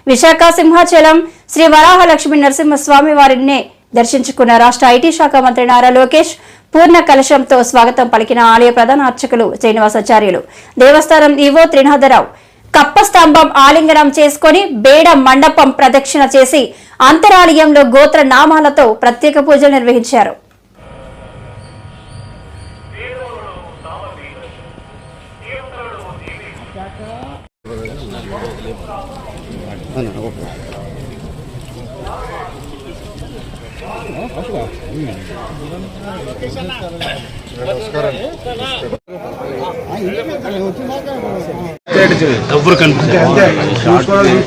విశాఖ సింహాచలం శ్రీ వరాహలక్ష్మి నరసింహస్వామి వారిని దర్శించుకున్న రాష్ట్ర ఐటీ శాఖ మంత్రి నారా లోకేష్ పూర్ణ కలశంతో స్వాగతం పలికిన ఆలయ ప్రధాన అర్చకులు శ్రీనివాసాచార్యులు, దేవస్థానం ఈవో త్రినాథరావు కప్ప స్తంభం ఆలింగనం చేసుకుని బేడ మండపం ప్రదక్షిణ చేసి అంతరాలయంలో గోత్ర నామాలతో ప్రత్యేక పూజలు నిర్వహించారు. ఎవరు కనిపిస్తారు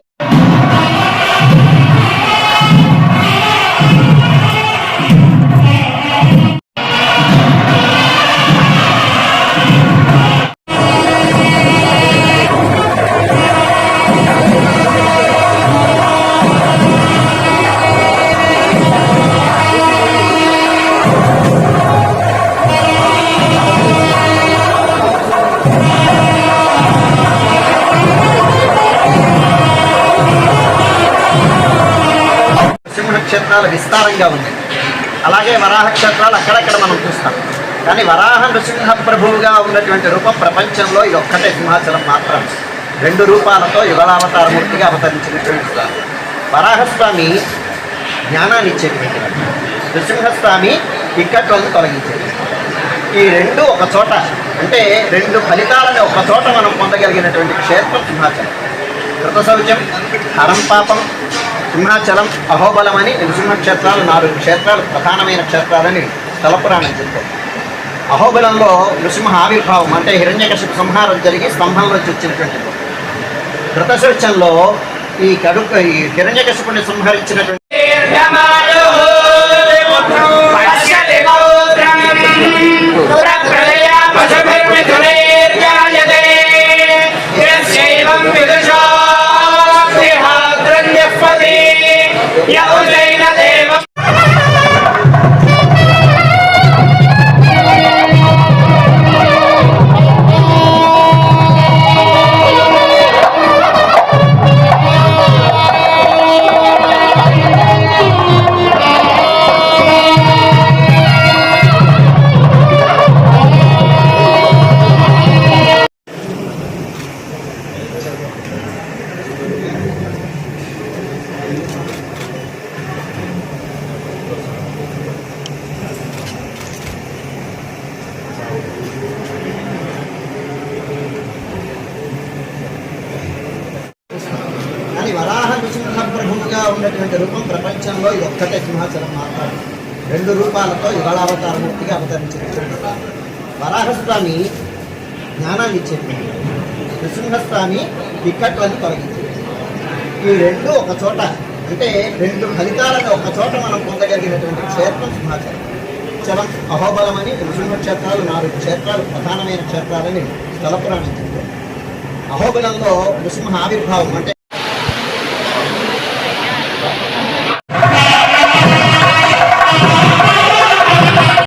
క్షేత్రాలు విస్తారంగా ఉన్నాయి. అలాగే వరాహ క్షేత్రాలు అక్కడక్కడ మనం చూస్తాం. కానీ వరాహ నృసింహ ప్రభువుగా ఉన్నటువంటి రూపం ప్రపంచంలో ఇది ఒక్కటే సింహాచలం మాత్రం. 2 రూపాలతో యుగలావతారమూర్తిగా అవతరించినటువంటి వరాహస్వామి జ్ఞానాన్ని ఇచ్చేటువంటి, నృసింహస్వామి ఇక్కట్లను తొలగించేది. ఈ 2 ఒక చోట, అంటే 2 ఫలితాలను ఒక చోట మనం పొందగలిగినటువంటి క్షేత్రం సింహాచలం. కృత శౌచం, హరం పాపం, సింహాచలం, అహోబలం అని నృసింహ క్షేత్రాలు 4 క్షేత్రాలు ప్రధానమైన క్షేత్రాలని స్థలపురాణం చెప్తారు. అహోబలంలో నృసింహ ఆవిర్భావం అంటే హిరణ్యకశిపు సంహారం జరిగి స్తంభంలోంచి వచ్చినటువంటి. కృతశౌచంలో ఈ హిరణ్యకశిపుని సంహరించినటువంటి వరాహ నృసింహ ప్రభువుగా ఉన్నటువంటి రూపం ప్రపంచంలో ఇది ఒక్కటే సింహాచలం మాత్రం. 2 రూపాలతో యుగలావతారమూర్తిగా అవతరించినటువంటి వరాహస్వామి జ్ఞానాన్ని ఇచ్చేటువంటి, నృసింహస్వామి ఇక్కట్లను తొలగించేది. ఈ 2 ఒక చోట, అంటే 2 ఫలితాలను ఒక చోట మనం పొందగలిగినటువంటి క్షేత్రం సింహాచలం. చలం, అహోబలం అని నృసింహ క్షేత్రాలు 4 క్షేత్రాలు ప్రధానమైన క్షేత్రాలని స్థలపురాణం చెప్తారు. అహోబలంలో నృసింహ ఆవిర్భావం అంటే